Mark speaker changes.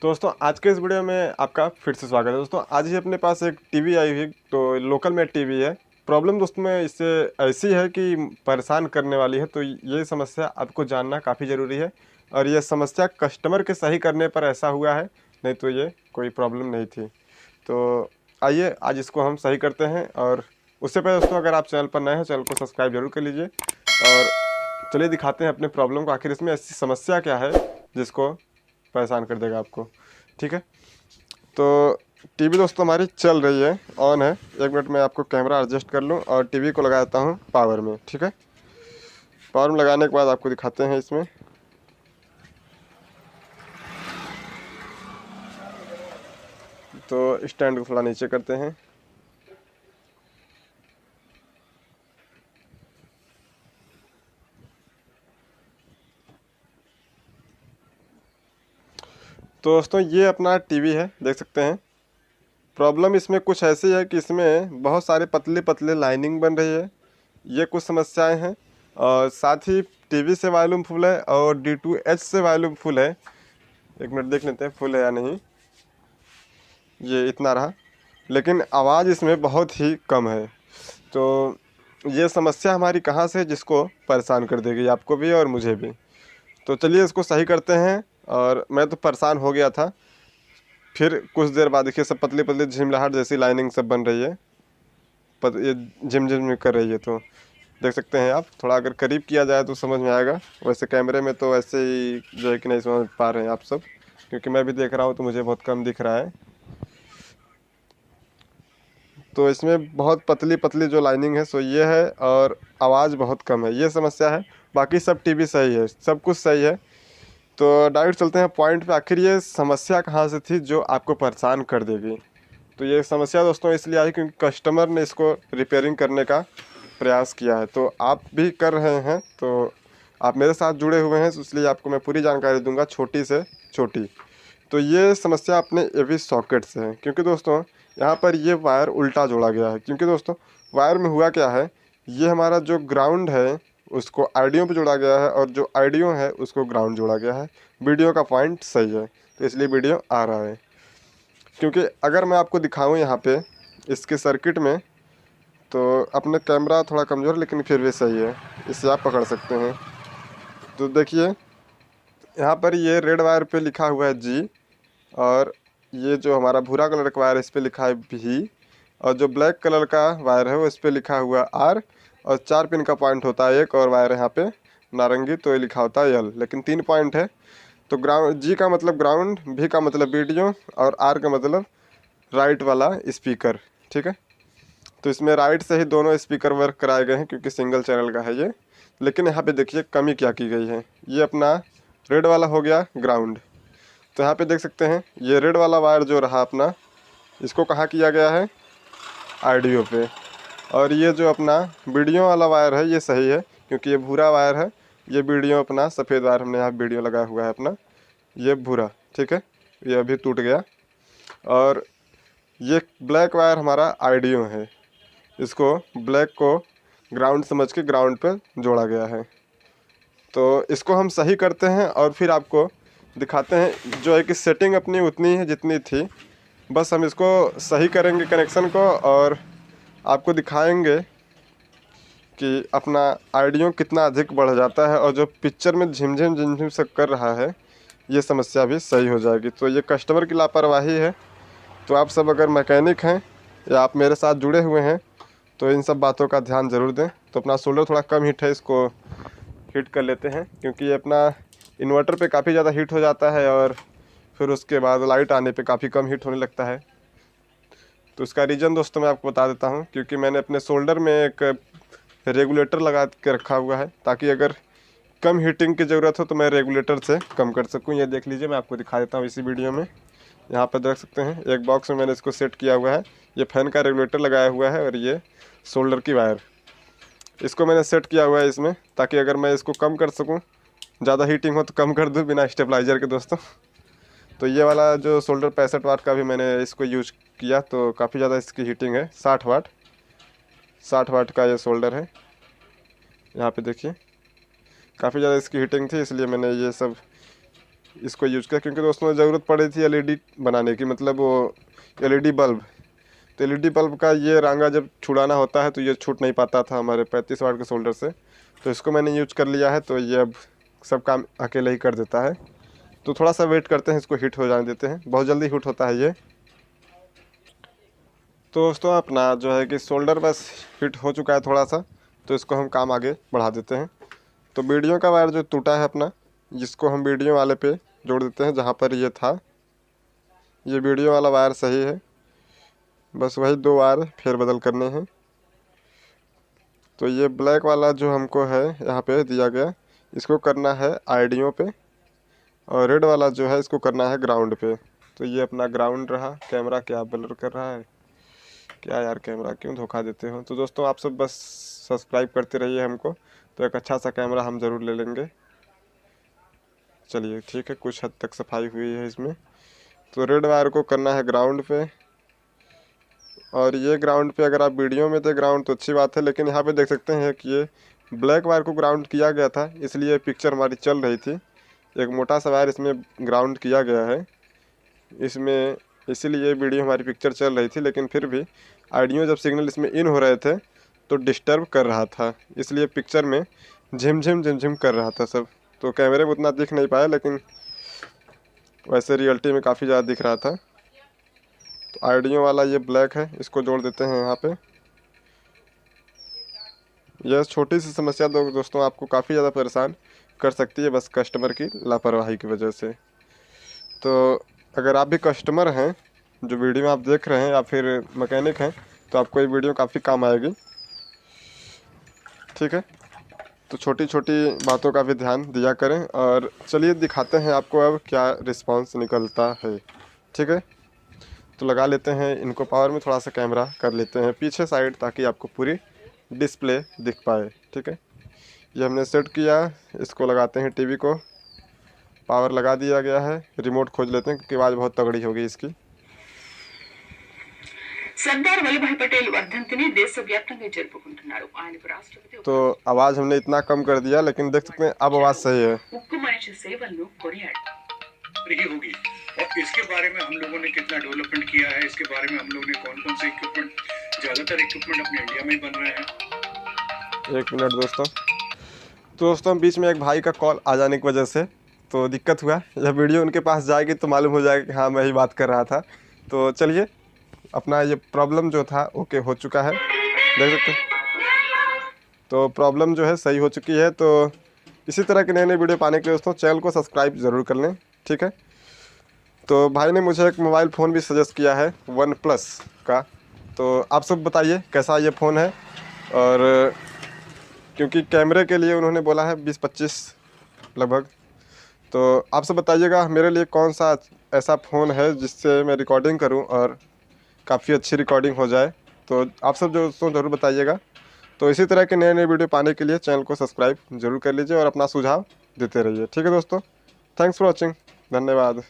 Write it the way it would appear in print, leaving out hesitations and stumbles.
Speaker 1: दोस्तों आज के इस वीडियो में आपका फिर से स्वागत है। दोस्तों आज ही अपने पास एक टीवी आई हुई, तो लोकल में टीवी है। प्रॉब्लम दोस्तों में इससे ऐसी है कि परेशान करने वाली है, तो ये समस्या आपको जानना काफ़ी ज़रूरी है। और ये समस्या कस्टमर के सही करने पर ऐसा हुआ है, नहीं तो ये कोई प्रॉब्लम नहीं थी। तो आइए आज इसको हम सही करते हैं। और उससे पहले दोस्तों अगर आप चैनल पर नए हैं, चैनल को सब्सक्राइब जरूर कर लीजिए। और चलिए दिखाते हैं अपने प्रॉब्लम को, आखिर इसमें ऐसी समस्या क्या है जिसको परेशान कर देगा आपको। ठीक है, तो टीवी दोस्तों हमारी चल रही है, ऑन है। एक मिनट में आपको कैमरा एडजस्ट कर लूँ और टीवी को लगा देता हूँ पावर में। ठीक है, पावर में लगाने के बाद आपको दिखाते हैं इसमें। तो स्टैंड को थोड़ा नीचे करते हैं। तो दोस्तों ये अपना टीवी है, देख सकते हैं। प्रॉब्लम इसमें कुछ ऐसी है कि इसमें बहुत सारे पतले पतले लाइनिंग बन रही है, ये कुछ समस्याएं हैं। और साथ ही टीवी से वॉल्यूम फुल है और D2H से वॉल्यूम फुल है। एक मिनट देख लेते हैं फुल है या नहीं। ये इतना रहा, लेकिन आवाज़ इसमें बहुत ही कम है। तो ये समस्या हमारी कहाँ से जिसको परेशान कर देगी, आपको भी और मुझे भी। तो चलिए इसको सही करते हैं। और मैं तो परेशान हो गया था, फिर कुछ देर बाद देखिए सब पतली पतली झिमलाहट जैसी लाइनिंग सब बन रही है, ये झिम झिम कर रही है। तो देख सकते हैं आप, थोड़ा अगर करीब किया जाए तो समझ में आएगा। वैसे कैमरे में तो ऐसे ही जो है कि नहीं समझ पा रहे हैं आप सब, क्योंकि मैं भी देख रहा हूँ तो मुझे बहुत कम दिख रहा है। तो इसमें बहुत पतली पतली जो लाइनिंग है सो ये है, और आवाज़ बहुत कम है, ये समस्या है। बाकी सब टीवी सही है, सब कुछ सही है। तो डायरेक्ट चलते हैं पॉइंट पे, आखिर ये समस्या कहाँ से थी जो आपको परेशान कर देगी। तो ये समस्या दोस्तों इसलिए आई क्योंकि कस्टमर ने इसको रिपेयरिंग करने का प्रयास किया है। तो आप भी कर रहे हैं, तो आप मेरे साथ जुड़े हुए हैं, तो इसलिए आपको मैं पूरी जानकारी दूंगा, छोटी से छोटी। तो ये समस्या अपने AV सॉकेट से है, क्योंकि दोस्तों यहाँ पर ये वायर उल्टा जोड़ा गया है। क्योंकि दोस्तों वायर में हुआ क्या है, ये हमारा जो ग्राउंड है उसको आईडियो पे जोड़ा गया है, और जो आईडियो है उसको ग्राउंड जोड़ा गया है। वीडियो का पॉइंट सही है, तो इसलिए वीडियो आ रहा है। क्योंकि अगर मैं आपको दिखाऊं यहाँ पे इसके सर्किट में, तो अपने कैमरा थोड़ा कमज़ोर लेकिन फिर भी सही है, इससे आप पकड़ सकते हैं। तो देखिए यहाँ पर ये रेड वायर पे लिखा हुआ है G, और ये जो हमारा भूरा कलर का वायर है इस पर लिखा है V, और जो ब्लैक कलर का वायर है वो इस पर लिखा हुआ है R। और 4 पिन का पॉइंट होता है एक, और वायर यहाँ पे नारंगी, तो ये लिखा होता है L, लेकिन 3 पॉइंट है। तो ग्राउंड, G का मतलब ग्राउंड, V का मतलब वीडियो, और R का मतलब राइट वाला स्पीकर। ठीक है, तो इसमें राइट से ही दोनों स्पीकर वर्क कराए गए हैं, क्योंकि सिंगल चैनल का है ये। लेकिन यहाँ पे देखिए कमी क्या की गई है, ये अपना रेड वाला हो गया ग्राउंड। तो यहाँ पे देख सकते हैं ये रेड वाला वायर जो रहा अपना, इसको कहाँ किया गया है, आईडियो पे। और ये जो अपना वीडियो वाला वायर है ये सही है, क्योंकि ये भूरा वायर है, ये वीडियो अपना सफ़ेद वायर हमने यहाँ वीडियो लगाया हुआ है अपना, ये भूरा। ठीक है, ये अभी टूट गया। और ये ब्लैक वायर हमारा आईडियो है, इसको ब्लैक को ग्राउंड समझ के ग्राउंड पे जोड़ा गया है। तो इसको हम सही करते हैं और फिर आपको दिखाते हैं। जो है कि सेटिंग अपनी उतनी है जितनी थी, बस हम इसको सही करेंगे कनेक्शन को, और आपको दिखाएंगे कि अपना आईडियो कितना अधिक बढ़ जाता है, और जो पिक्चर में झिमझिम झिमझिम से कर रहा है ये समस्या भी सही हो जाएगी। तो ये कस्टमर की लापरवाही है। तो आप सब अगर मैकेनिक हैं या आप मेरे साथ जुड़े हुए हैं तो इन सब बातों का ध्यान ज़रूर दें। तो अपना सोल्डर थोड़ा कम हीट है, इसको हीट कर लेते हैं, क्योंकि ये अपना इन्वर्टर पे काफ़ी ज़्यादा हीट हो जाता है, और फिर उसके बाद लाइट आने पे काफ़ी कम हीट होने लगता है। तो इसका रीज़न दोस्तों मैं आपको बता देता हूँ, क्योंकि मैंने अपने सोल्डर में एक रेगुलेटर लगा के रखा हुआ है, ताकि अगर कम हीटिंग की ज़रूरत हो तो मैं रेगुलेटर से कम कर सकूँ। ये देख लीजिए, मैं आपको दिखा देता हूँ इसी वीडियो में। यहाँ पर देख सकते हैं एक बॉक्स में मैंने इसको सेट किया हुआ है, ये फैन का रेगुलेटर लगाया हुआ है, और ये सोल्डर की वायर, इसको मैंने सेट किया हुआ है इसमें, ताकि अगर मैं इसको कम कर सकूं, ज़्यादा हीटिंग हो तो कम कर दूं बिना स्टेबलाइज़र के दोस्तों। तो ये वाला जो सोल्डर 65 वाट का भी मैंने इसको यूज किया, तो काफ़ी ज़्यादा इसकी हीटिंग है। 60 वाट का ये सोल्डर है। यहाँ पे देखिए काफ़ी ज़्यादा इसकी हीटिंग थी, इसलिए मैंने ये सब इसको यूज़ किया, क्योंकि दोस्तों ज़रूरत पड़ी थी एलईडी बनाने की, मतलब वो एलईडी बल्ब। तो एलईडी बल्ब का ये रांगा जब छुड़ाना होता है तो ये छूट नहीं पाता था हमारे 35 वाट के सोल्डर से, तो इसको मैंने यूज कर लिया है। तो ये अब सब काम अकेले ही कर देता है। तो थोड़ा सा वेट करते हैं, इसको हीट हो जाने देते हैं, बहुत जल्दी हीट होता है ये। तो दोस्तों अपना जो है कि सोल्डर बस हीट हो चुका है थोड़ा सा, तो इसको हम काम आगे बढ़ा देते हैं। तो वीडियो का वायर जो टूटा है अपना, जिसको हम वीडियो वाले पे जोड़ देते हैं जहाँ पर ये था। ये वीडियो वाला वायर सही है, बस वही 2 वायर फेरबदल करने हैं। तो ये ब्लैक वाला जो हमको है यहाँ पे दिया गया, इसको करना है आईडियो पे, और रेड वाला जो है इसको करना है ग्राउंड पे। तो ये अपना ग्राउंड रहा। कैमरा क्या ब्लर कर रहा है क्या यार, कैमरा क्यों धोखा देते हो। तो दोस्तों आप सब बस सब्सक्राइब करते रहिए हमको, तो एक अच्छा सा कैमरा हम ज़रूर ले लेंगे। चलिए ठीक है, कुछ हद तक सफाई हुई है इसमें। तो रेड वायर को करना है ग्राउंड पे, और ये ग्राउंड पे अगर आप वीडियो में थे ग्राउंड तो अच्छी बात है, लेकिन यहाँ पे देख सकते हैं कि ये ब्लैक वायर को ग्राउंड किया गया था, इसलिए पिक्चर हमारी चल रही थी। एक मोटा सा वायर इसमें ग्राउंड किया गया है इसमें, इसीलिए वीडियो हमारी पिक्चर चल रही थी। लेकिन फिर भी ऑडियो जब सिग्नल इसमें इन हो रहे थे तो डिस्टर्ब कर रहा था, इसलिए पिक्चर में झिमझिम झिमझिम कर रहा था सब। तो कैमरे में उतना दिख नहीं पाया, लेकिन वैसे रियलिटी में काफ़ी ज़्यादा दिख रहा था। तो ऑडियो वाला ये ब्लैक है, इसको जोड़ देते हैं यहाँ पे। यह छोटी सी समस्या दोस्तों आपको काफ़ी ज़्यादा परेशान कर सकती है, बस कस्टमर की लापरवाही की वजह से। तो अगर आप भी कस्टमर हैं, जो वीडियो आप देख रहे हैं, या फिर मैकेनिक हैं, तो आपको ये वीडियो काफ़ी काम आएगी। ठीक है, तो छोटी छोटी बातों का भी ध्यान दिया करें। और चलिए दिखाते हैं आपको अब क्या रिस्पांस निकलता है। ठीक है, तो लगा लेते हैं इनको पावर में, थोड़ा सा कैमरा कर लेते हैं पीछे साइड, ताकि आपको पूरी डिस्प्ले दिख पाए। ठीक है, ये हमने सेट किया, इसको लगाते हैं टीवी को, पावर लगा दिया गया है। रिमोट खोज लेते हैं क्योंकि आवाज़ बहुत तगड़ी होगी इसकी।
Speaker 2: सरदार वल्लभभाई पटेल वर्धंतिनि देशव्याप्తంగా జరుపుకుంటున్నారు। ఆయనకు రాష్ట్రపతి
Speaker 1: तो आवाज़ हमने इतना कम कर दिया, लेकिन देख सकते हैं अब आवाज़ सही है।
Speaker 2: ఉక్కు మనిషి సేవలను కొనియాడారు।
Speaker 3: होगी और इसके बारे में हम लोगों ने कितना डेवलपमेंट किया है, इसके बारे में हम लोगों ने कौन कौन से इक्विपमेंट, ज़्यादातर इक्विपमेंट अपने इंडिया में ही बन रहे हैं।
Speaker 1: 1 मिनट दोस्तों। तो दोस्तों बीच में एक भाई का कॉल आ जाने की वजह से तो दिक्कत हुआ। जब वीडियो उनके पास जाएगी तो मालूम हो जाएगा कि हाँ मैं ही बात कर रहा था। तो चलिए, अपना ये प्रॉब्लम जो था ओके हो चुका है, देख सकते हैं। तो प्रॉब्लम जो है सही हो चुकी है। तो इसी तरह के नए नए वीडियो पाने के लिए दोस्तों चैनल को सब्सक्राइब ज़रूर कर लें। ठीक है, तो भाई ने मुझे एक मोबाइल फ़ोन भी सजेस्ट किया है OnePlus का। तो आप सब बताइए कैसा ये फ़ोन है, और क्योंकि कैमरे के लिए उन्होंने बोला है 20-25 लगभग। तो आप सब बताइएगा मेरे लिए कौन सा ऐसा फ़ोन है जिससे मैं रिकॉर्डिंग करूं और काफ़ी अच्छी रिकॉर्डिंग हो जाए। तो आप सब जो दोस्तों ज़रूर बताइएगा। तो इसी तरह के नए नए वीडियो पाने के लिए चैनल को सब्सक्राइब ज़रूर कर लीजिए और अपना सुझाव देते रहिए। ठीक है दोस्तों, थैंक्स फॉर वॉचिंग, धन्यवाद।